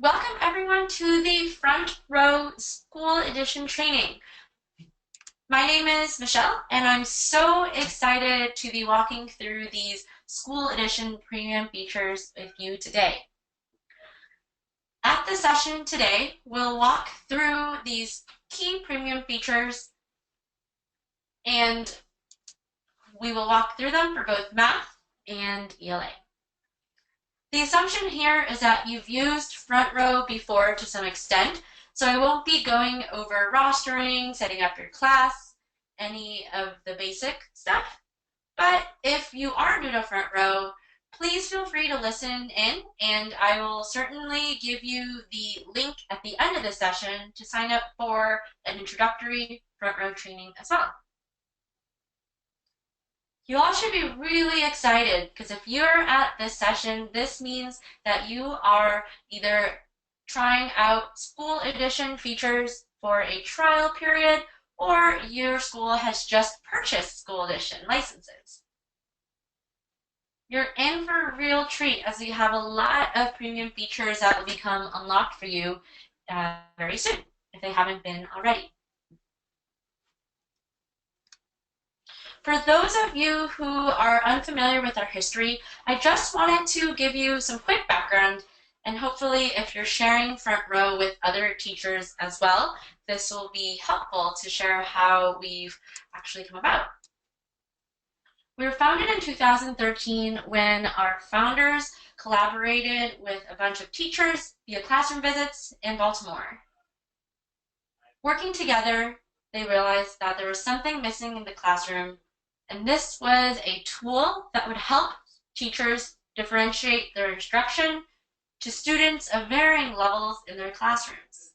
Welcome everyone to the Front Row School Edition training. My name is Michelle and I'm so excited to be walking through these School Edition premium features with you today. At the session today, we'll walk through these key premium features and we will walk through them for both math and ELA. The assumption here is that you've used Front Row before to some extent, so I won't be going over rostering, setting up your class, any of the basic stuff. But if you are new to Front Row, please feel free to listen in, and I will certainly give you the link at the end of the session to sign up for an introductory Front Row training as well. You all should be really excited because if you're at this session, this means that you are either trying out School Edition features for a trial period or your school has just purchased School Edition licenses. You're in for a real treat as we have a lot of premium features that will become unlocked for you very soon if they haven't been already. For those of you who are unfamiliar with our history, I just wanted to give you some quick background, and hopefully if you're sharing Front Row with other teachers as well, this will be helpful to share how we've actually come about. We were founded in 2013 when our founders collaborated with a bunch of teachers via classroom visits in Baltimore. Working together, they realized that there was something missing in the classroom, and this was a tool that would help teachers differentiate their instruction to students of varying levels in their classrooms.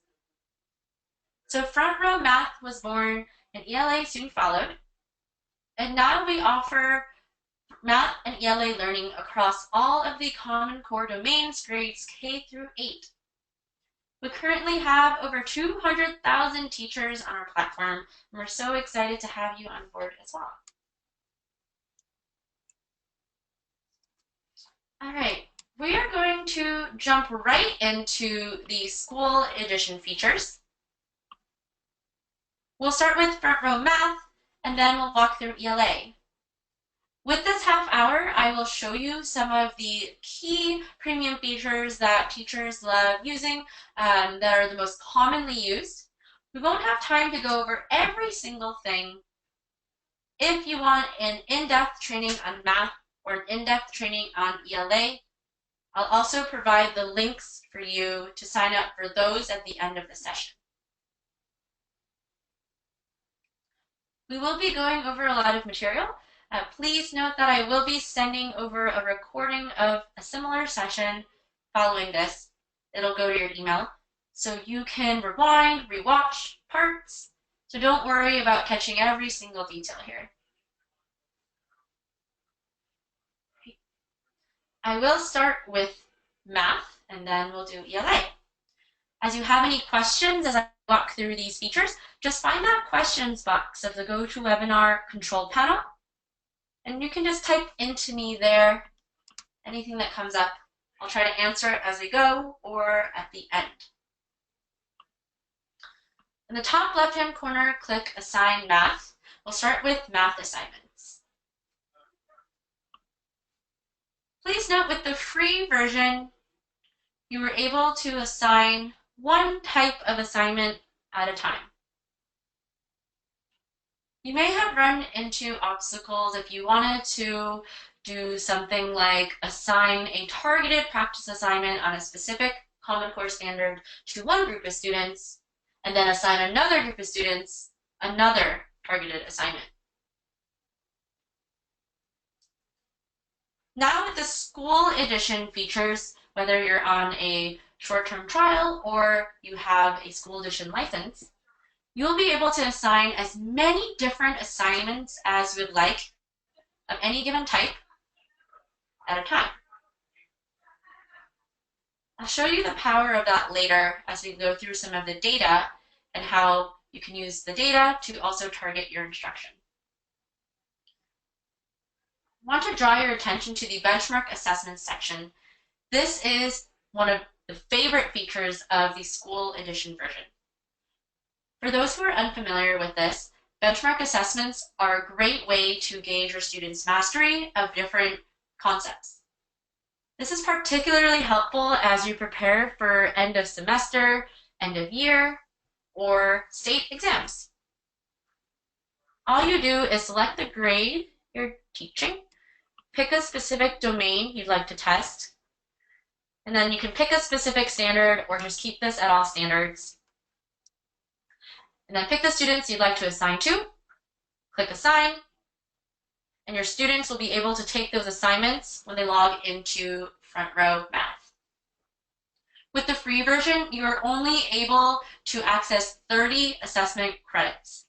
So Front Row Math was born and ELA soon followed. And now we offer math and ELA learning across all of the Common Core domains, grades K through 8. We currently have over 200,000 teachers on our platform, and we're so excited to have you on board as well. All right, we are going to jump right into the School Edition features. We'll start with Front Row Math, and then we'll walk through ELA. With this half hour, I will show you some of the key premium features that teachers love using that are the most commonly used. We won't have time to go over every single thing. If you want an in-depth training on math or an in-depth training on ELA, I'll also provide the links for you to sign up for those at the end of the session. We will be going over a lot of material. Please note that I will be sending over a recording of a similar session following this. It'll go to your email, so you can rewind, rewatch parts, so don't worry about catching every single detail here. I will start with math, and then we'll do ELA. As you have any questions as I walk through these features, just find that questions box of the GoToWebinar control panel, and you can just type into me there anything that comes up. I'll try to answer it as we go or at the end. In the top left-hand corner, click Assign Math. We'll start with math assignments. Please note with the free version, you were able to assign one type of assignment at a time. You may have run into obstacles if you wanted to do something like assign a targeted practice assignment on a specific Common Core standard to one group of students, and then assign another group of students another targeted assignment. Now with the School Edition features, whether you're on a short-term trial or you have a School Edition license, you'll be able to assign as many different assignments as you would like of any given type at a time. I'll show you the power of that later as we go through some of the data and how you can use the data to also target your instruction. I want to draw your attention to the benchmark assessment section. This is one of the favorite features of the school edition version. For those who are unfamiliar with this, benchmark assessments are a great way to gauge your students' mastery of different concepts. This is particularly helpful as you prepare for end of semester, end of year, or state exams. All you do is select the grade you're teaching, pick a specific domain you'd like to test, and then you can pick a specific standard or just keep this at all standards. And then pick the students you'd like to assign to, click Assign, and your students will be able to take those assignments when they log into Front Row Math. With the free version, you are only able to access 30 assessment credits.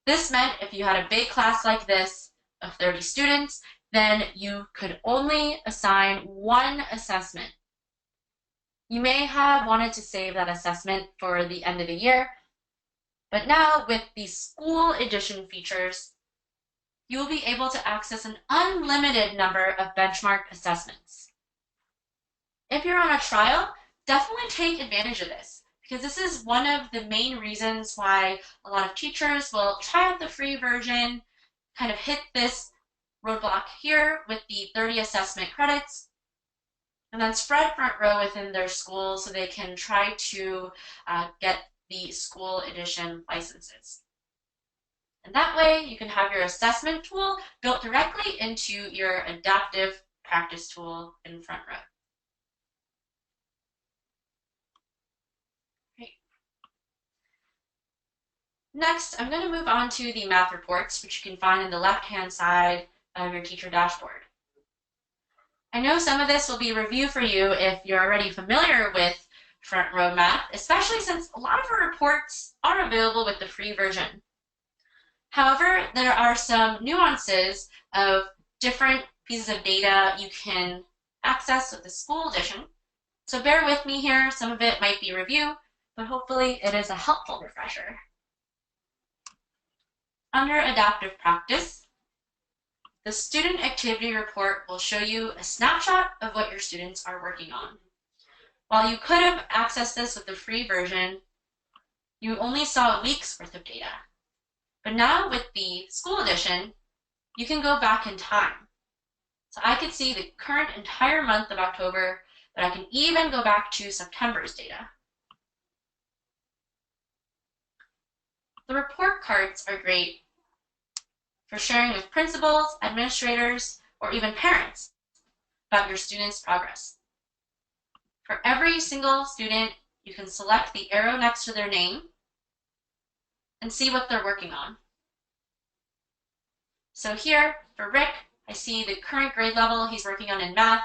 This meant if you had a big class like this of 30 students, then you could only assign one assessment. You may have wanted to save that assessment for the end of the year, but now with the school edition features, you will be able to access an unlimited number of benchmark assessments. If you're on a trial, definitely take advantage of this, because this is one of the main reasons why a lot of teachers will try out the free version, kind of hit this roadblock here with the 30 assessment credits, and then spread Front Row within their school so they can try to get the school edition licenses. And that way you can have your assessment tool built directly into your adaptive practice tool in Front Row. Great. Next, I'm going to move on to the math reports, which you can find in the left-hand side of your teacher dashboard. I know some of this will be review for you if you're already familiar with Front Row Math, especially since a lot of our reports are available with the free version. However, there are some nuances of different pieces of data you can access with the school edition. So bear with me here. Some of it might be review, but hopefully it is a helpful refresher. Under Adaptive Practice, the student activity report will show you a snapshot of what your students are working on. While you could have accessed this with the free version, you only saw a week's worth of data. But now with the school edition, you can go back in time. So I could see the current entire month of October, but I can even go back to September's data. The report cards are great for sharing with principals, administrators, or even parents about your students' progress. For every single student, you can select the arrow next to their name and see what they're working on. So here, for Rick, I see the current grade level he's working on in math.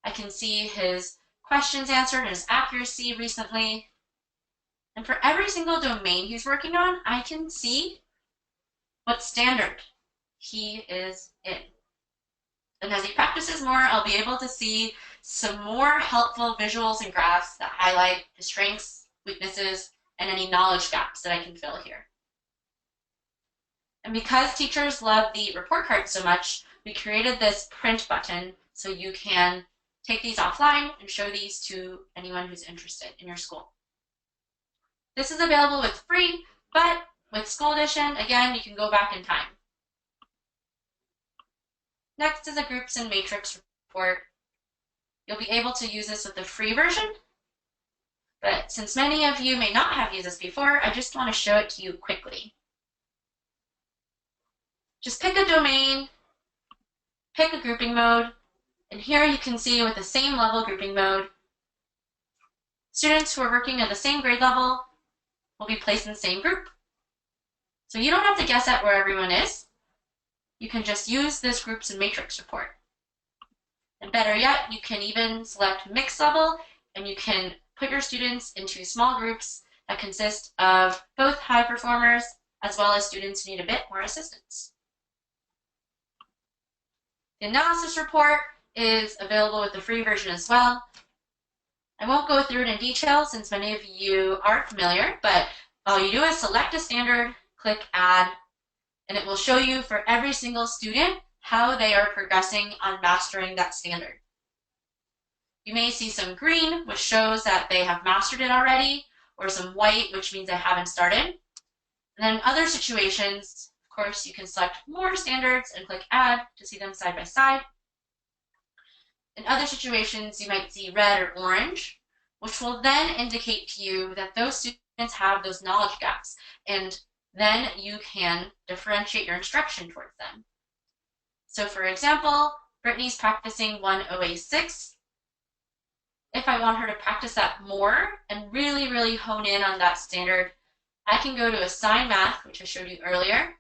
I can see his questions answered and his accuracy recently. And for every single domain he's working on, I can see what standard he is in. And as he practices more, I'll be able to see some more helpful visuals and graphs that highlight his strengths, weaknesses, and any knowledge gaps that I can fill here. And because teachers love the report card so much, we created this print button so you can take these offline and show these to anyone who's interested in your school. This is available with free, but with school edition, again, you can go back in time. Next is a groups and matrix report. You'll be able to use this with the free version, but since many of you may not have used this before, I just want to show it to you quickly. Just pick a domain, pick a grouping mode, and here you can see with the same level grouping mode, students who are working at the same grade level will be placed in the same group. So you don't have to guess at where everyone is. You can just use this groups and matrix report. And better yet, you can even select mixed level, and you can put your students into small groups that consist of both high performers as well as students who need a bit more assistance. The analysis report is available with the free version as well. I won't go through it in detail since many of you are familiar, but all you do is select a standard, click Add, and it will show you for every single student how they are progressing on mastering that standard. You may see some green, which shows that they have mastered it already, or some white, which means they haven't started. And then in other situations, of course, you can select more standards and click Add to see them side by side. In other situations, you might see red or orange, which will then indicate to you that those students have those knowledge gaps, and then you can differentiate your instruction towards them. So for example, Brittany's practicing 1OA6. If I want her to practice that more and really, really hone in on that standard, I can go to Assign Math, which I showed you earlier,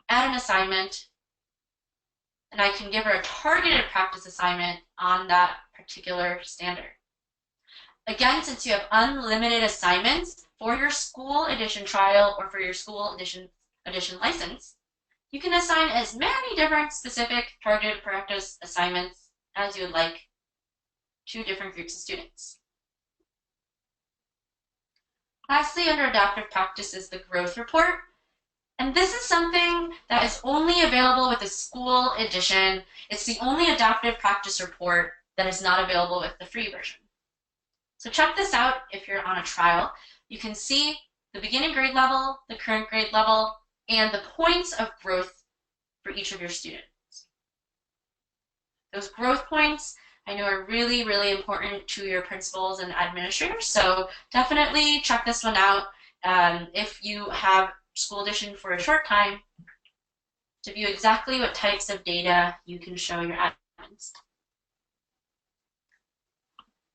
add an assignment, and I can give her a targeted practice assignment on that particular standard. Again, since you have unlimited assignments for your school edition trial or for your school edition license, you can assign as many different specific targeted practice assignments as you would like to different groups of students. Lastly, under adaptive practice is the growth report. And this is something that is only available with the school edition. It's the only adaptive practice report that is not available with the free version. So check this out if you're on a trial. You can see the beginning grade level, the current grade level, and the points of growth for each of your students. Those growth points I know are really, really important to your principals and administrators, so definitely check this one out if you have school edition for a short time to view exactly what types of data you can show your admins.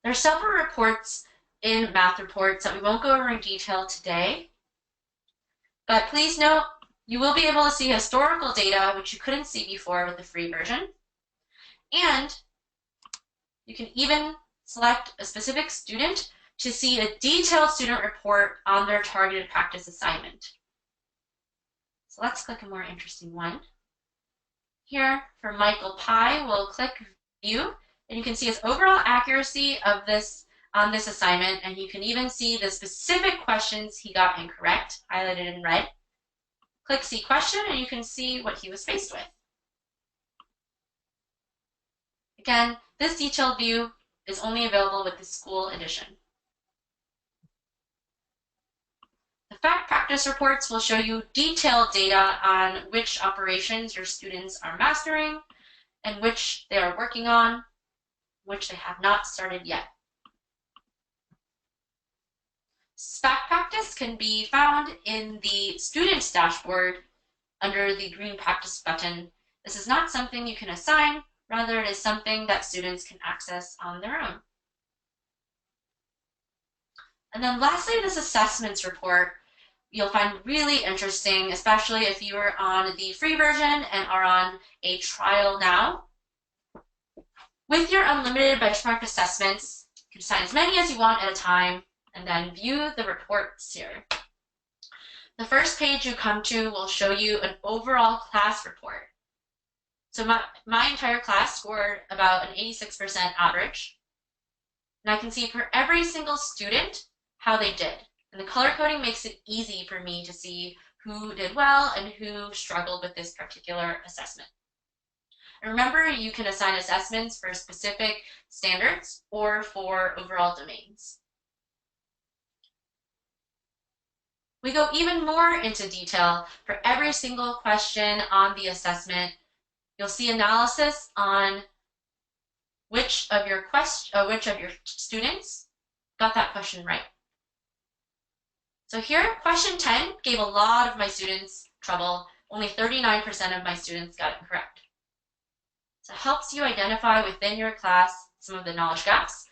There are several reports in Math Reports that we won't go over in detail today, but please note you will be able to see historical data, which you couldn't see before with the free version, and you can even select a specific student to see a detailed student report on their targeted practice assignment. So let's click a more interesting one. Here for Michael Pye, we'll click View, and you can see his overall accuracy of on this assignment, and you can even see the specific questions he got incorrect, highlighted in red. Click See Question, and you can see what he was faced with. Again, this detailed view is only available with the school edition. The fact practice reports will show you detailed data on which operations your students are mastering and which they are working on, which they have not started yet. Fact practice can be found in the students dashboard under the green practice button. This is not something you can assign, rather it is something that students can access on their own. And then lastly, this assessments report you'll find really interesting, especially if you are on the free version and are on a trial now. With your unlimited benchmark assessments, you can assign as many as you want at a time and then view the reports here. The first page you come to will show you an overall class report. So my entire class scored about an 86% average. And I can see for every single student how they did. And the color coding makes it easy for me to see who did well and who struggled with this particular assessment. And remember, you can assign assessments for specific standards or for overall domains. We go even more into detail for every single question on the assessment. You'll see analysis on which of your students got that question right. So here, question 10 gave a lot of my students trouble. Only 39% of my students got it correct. So it helps you identify within your class some of the knowledge gaps.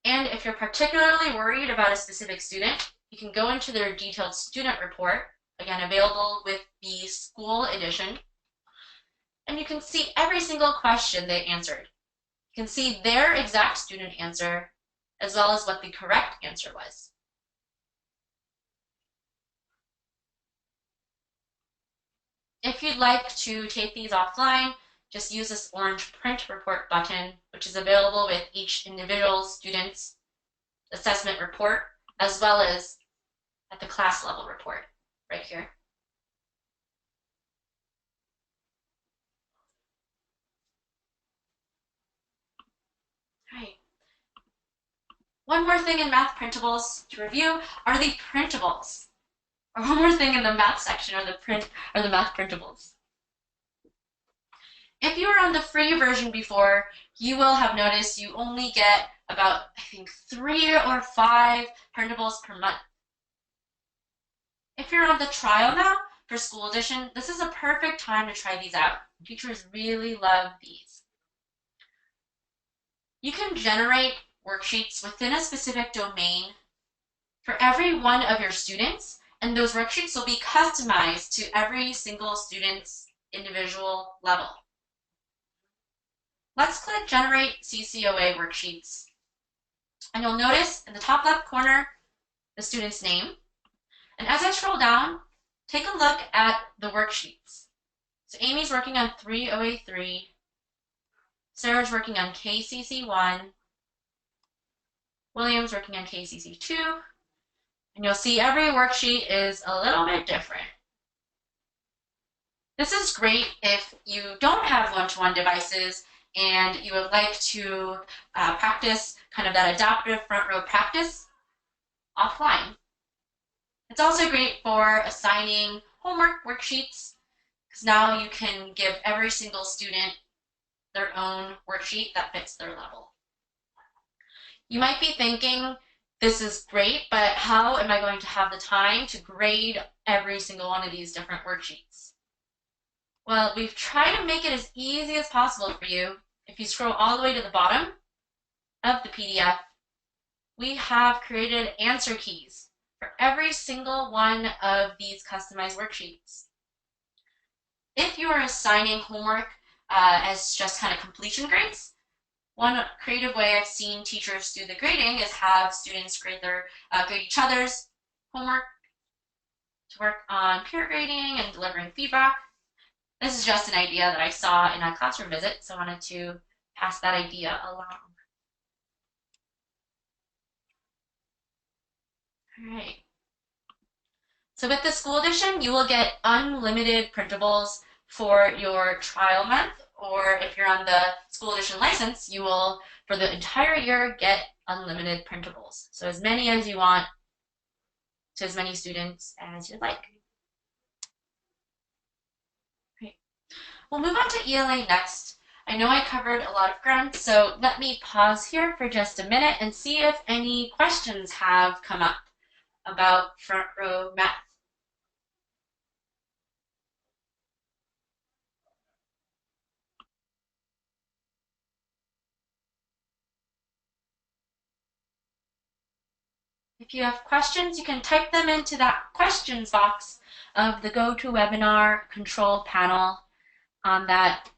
And if you're particularly worried about a specific student, you can go into their detailed student report, again available with the school edition, and you can see every single question they answered. You can see their exact student answer, as well as what the correct answer was. If you'd like to take these offline, just use this orange print report button, which is available with each individual student's assessment report, as well as at the class level report right here. All right, One more thing in math printables to review are the printables. Or one more thing in the math section are the math printables. If you were on the free version before, you will have noticed you only get about, I think, 3 or 5 printables per month. If you're on the trial now for School Edition, this is a perfect time to try these out. Teachers really love these. You can generate worksheets within a specific domain for every one of your students, and those worksheets will be customized to every single student's individual level. Let's click Generate CCOA Worksheets. And you'll notice in the top left corner, the student's name. And as I scroll down, take a look at the worksheets. So Amy's working on 3OA3. Sarah's working on KCC1. William's working on KCC2. And you'll see every worksheet is a little bit different. This is great if you don't have one-to-one devices and you would like to practice kind of that adaptive front row practice offline. It's also great for assigning homework worksheets, because now you can give every single student their own worksheet that fits their level. You might be thinking, this is great, but how am I going to have the time to grade every single one of these different worksheets? Well, we've tried to make it as easy as possible for you. If you scroll all the way to the bottom of the PDF, we have created answer keys for every single one of these customized worksheets. If you are assigning homework as just kind of completion grades, one creative way I've seen teachers do the grading is have students grade each other's homework to work on peer grading and delivering feedback. This is just an idea that I saw in a classroom visit, so I wanted to pass that idea along. All right. So with the School Edition, you will get unlimited printables for your trial month, or if you're on the School Edition license, you will, for the entire year, get unlimited printables. So as many as you want to as many students as you'd like. Great. We'll move on to ELA next. I know I covered a lot of ground, so let me pause here for just a minute and see if any questions have come up about front row math. If you have questions, you can type them into that questions box of the GoToWebinar control panel on that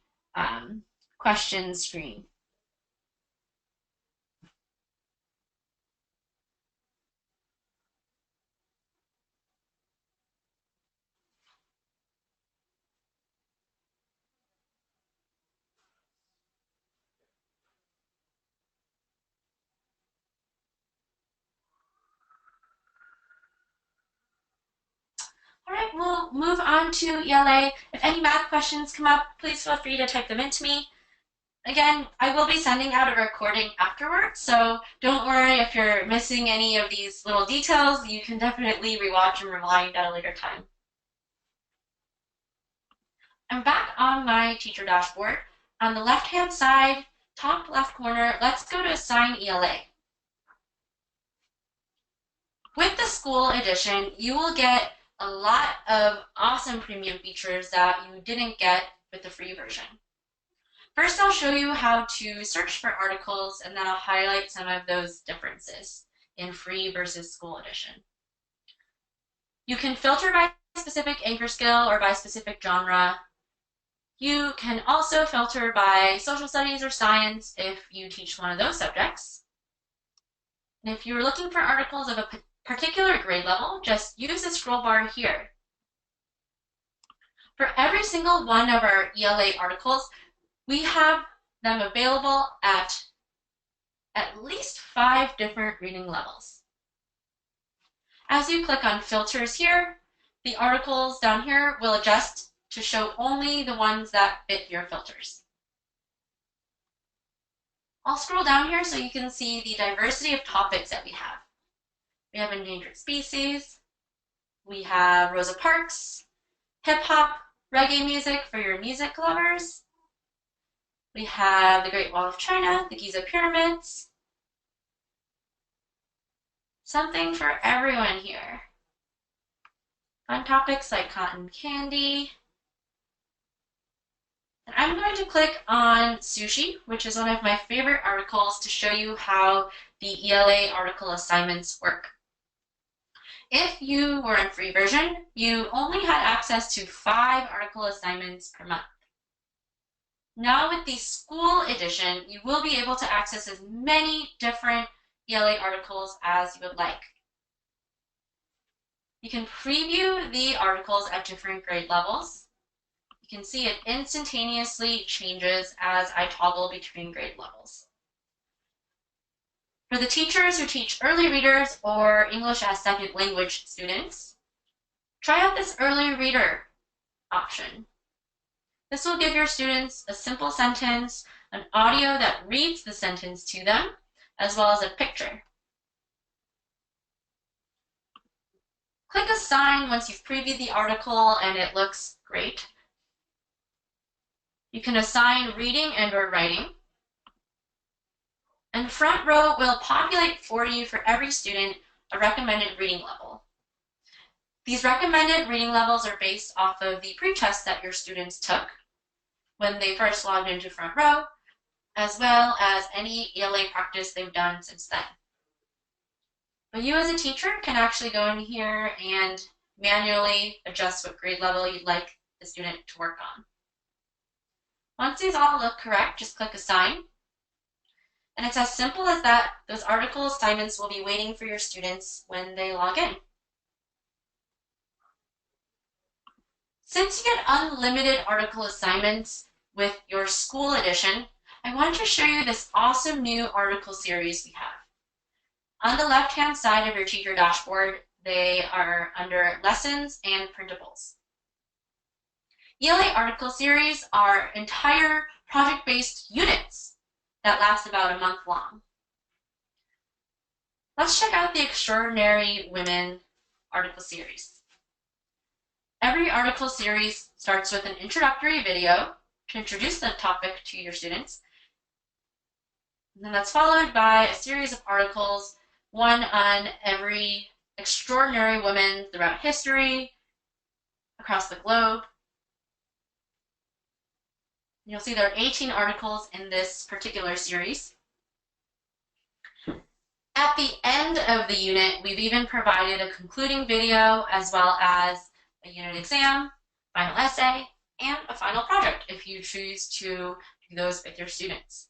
questions screen. All right, we'll move on to ELA. If any math questions come up, please feel free to type them into me. Again, I will be sending out a recording afterwards, so don't worry if you're missing any of these little details. You can definitely rewatch and rewind at a later time. I'm back on my teacher dashboard. On the left-hand side, top left corner, let's go to Assign ELA. With the School Edition, you will get a lot of awesome premium features that you didn't get with the free version. First, I'll show you how to search for articles, and then I'll highlight some of those differences in free versus School Edition. You can filter by specific anchor skill or by specific genre. You can also filter by social studies or science if you teach one of those subjects. And if you're looking for articles of a particular grade level, just use the scroll bar here. For every single one of our ELA articles, we have them available at least 5 different reading levels. As you click on filters here, the articles down here will adjust to show only the ones that fit your filters. I'll scroll down here so you can see the diversity of topics that we have. We have endangered species, we have Rosa Parks, hip-hop, reggae music for your music lovers, we have the Great Wall of China, the Giza Pyramids, something for everyone here. Fun topics like cotton candy. And I'm going to click on sushi, which is one of my favorite articles to show you how the ELA article assignments work. If you were in free version, you only had access to 5 article assignments per month. Now with the school edition, you will be able to access as many different ELA articles as you would like. You can preview the articles at different grade levels. You can see it instantaneously changes as I toggle between grade levels. For the teachers who teach early readers or English as second language students, try out this early reader option. This will give your students a simple sentence, an audio that reads the sentence to them, as well as a picture. Click Assign once you've previewed the article and it looks great. You can assign reading and/or writing. And Front Row will populate for you for every student a recommended reading level. These recommended reading levels are based off of the pre-test that your students took when they first logged into Front Row, as well as any ELA practice they've done since then. But you as a teacher can actually go in here and manually adjust what grade level you'd like the student to work on. Once these all look correct, just click Assign. And it's as simple as that. Those article assignments will be waiting for your students when they log in. Since you get unlimited article assignments with your school edition, I wanted to show you this awesome new article series we have. On the left-hand side of your teacher dashboard, they are under Lessons and Printables. ELA article series are entire project-based units that last about a month long. Let's check out the Extraordinary Women article series. Every article series starts with an introductory video to introduce the topic to your students. And then that's followed by a series of articles, one on every extraordinary woman throughout history, across the globe. You'll see there are 18 articles in this particular series. At the end of the unit, we've even provided a concluding video as well as a unit exam, final essay, and a final project if you choose to do those with your students.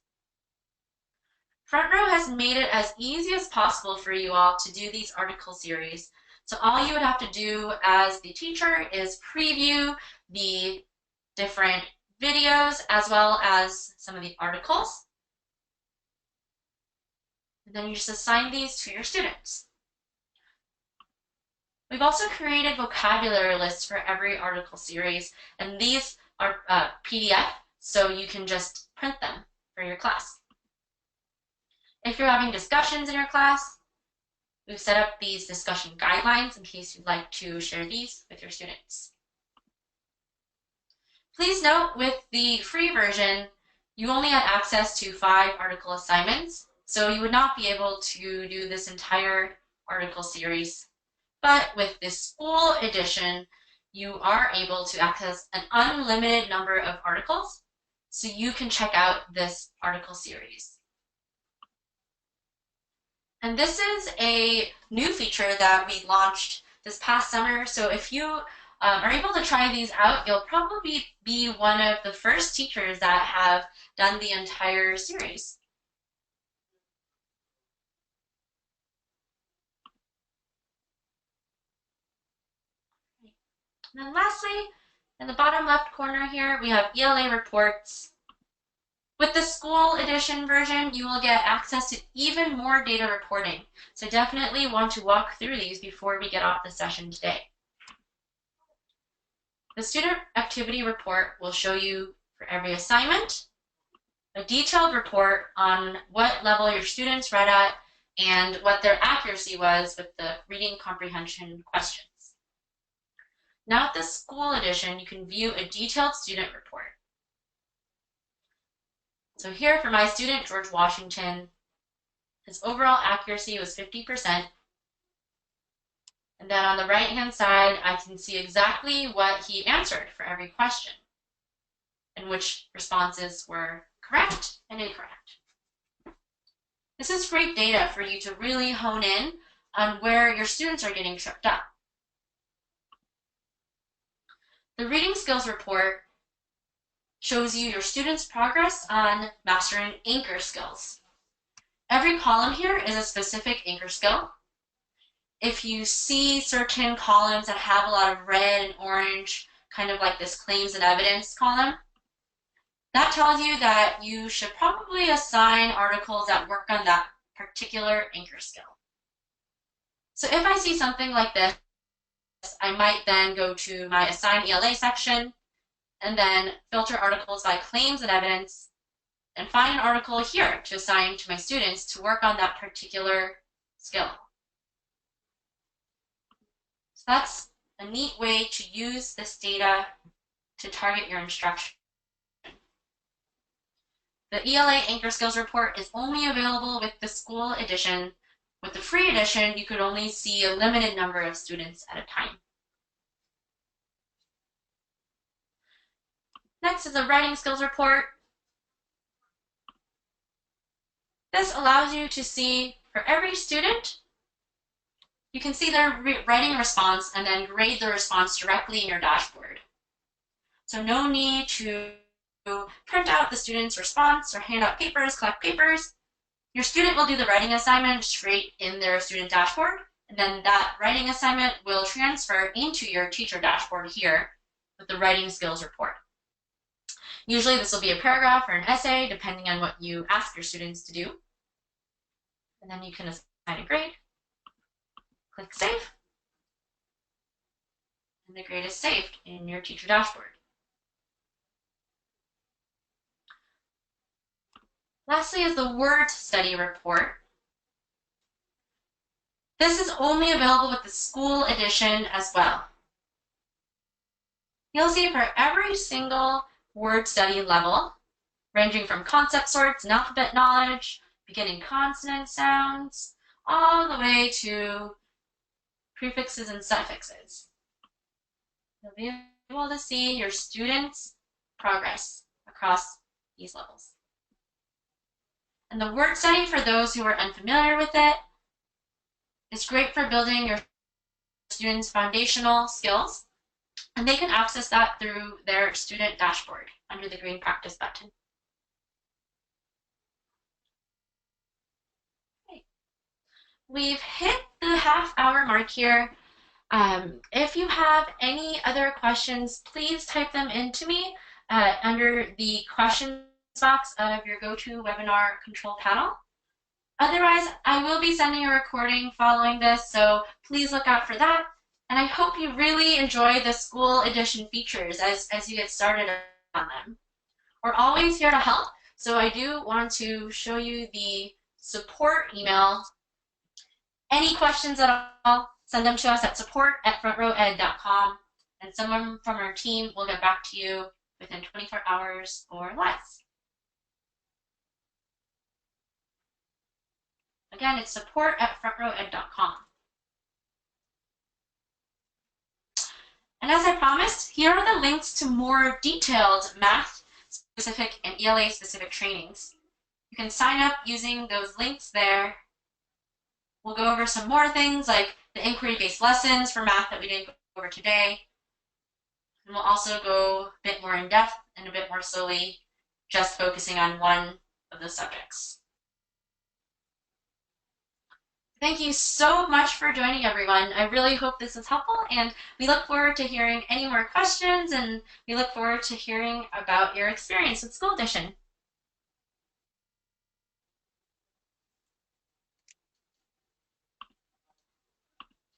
Front Row has made it as easy as possible for you all to do these article series. So all you would have to do as the teacher is preview the different videos as well as some of the articles. And then you just assign these to your students. We've also created vocabulary lists for every article series, and these are PDF, so you can just print them for your class. If you're having discussions in your class, we've set up these discussion guidelines in case you'd like to share these with your students. Please note, with the free version, you only had access to 5 article assignments, so you would not be able to do this entire article series. But with this school edition, you are able to access an unlimited number of articles, so you can check out this article series. And this is a new feature that we launched this past summer, so if you are able to try these out, you'll probably be one of the first teachers that have done the entire series. And then lastly, in the bottom left corner here, we have ELA reports. With the school edition version, you will get access to even more data reporting. So definitely want to walk through these before we get off the session today. The student activity report will show you for every assignment, a detailed report on what level your students read at and what their accuracy was with the reading comprehension questions. Now at the school edition, you can view a detailed student report. So here for my student, George Washington, his overall accuracy was 50%. And then on the right-hand side, I can see exactly what he answered for every question and which responses were correct and incorrect. This is great data for you to really hone in on where your students are getting tripped up. The reading skills report shows you your students' progress on mastering anchor skills. Every column here is a specific anchor skill. If you see certain columns that have a lot of red and orange, kind of like this claims and evidence column, that tells you that you should probably assign articles that work on that particular anchor skill. So if I see something like this, I might then go to my Assign ELA section and then filter articles by claims and evidence and find an article here to assign to my students to work on that particular skill. So that's a neat way to use this data to target your instruction. The ELA Anchor Skills Report is only available with the school edition. With the free edition, you could only see a limited number of students at a time. Next is the Writing Skills Report. This allows you to see for every student, you can see their writing response and then grade the response directly in your dashboard. So no need to print out the student's response or hand out papers, collect papers. Your student will do the writing assignment straight in their student dashboard, and then that writing assignment will transfer into your teacher dashboard here with the Writing Skills Report. Usually this will be a paragraph or an essay, depending on what you ask your students to do. And then you can assign a grade, click Save, and the grade is saved in your teacher dashboard. Lastly is the Word Study Report. This is only available with the school edition as well. You'll see for every single word study level, ranging from concept sorts and alphabet knowledge, beginning consonant sounds, all the way to prefixes and suffixes. You'll be able to see your students' progress across these levels. And the word study, for those who are unfamiliar with it, is great for building your students' foundational skills, and they can access that through their student dashboard under the green practice button. Okay. We've hit the half-hour mark here. If you have any other questions, please type them into me under the questions box of your GoToWebinar control panel. Otherwise, I will be sending a recording following this, so please look out for that. And I hope you really enjoy the school edition features as you get started on them. We're always here to help, so I do want to show you the support email. Any questions at all, send them to us at support@frontrowed.com, and someone from our team will get back to you within 24 hours or less. Again, it's support@frontrowed.com. And as I promised, here are the links to more detailed math-specific and ELA-specific trainings. You can sign up using those links there. We'll go over some more things like the inquiry-based lessons for math that we didn't go over today. And we'll also go a bit more in depth and a bit more slowly, just focusing on one of the subjects. Thank you so much for joining, everyone. I really hope this was helpful, and we look forward to hearing any more questions, and we look forward to hearing about your experience with School Edition.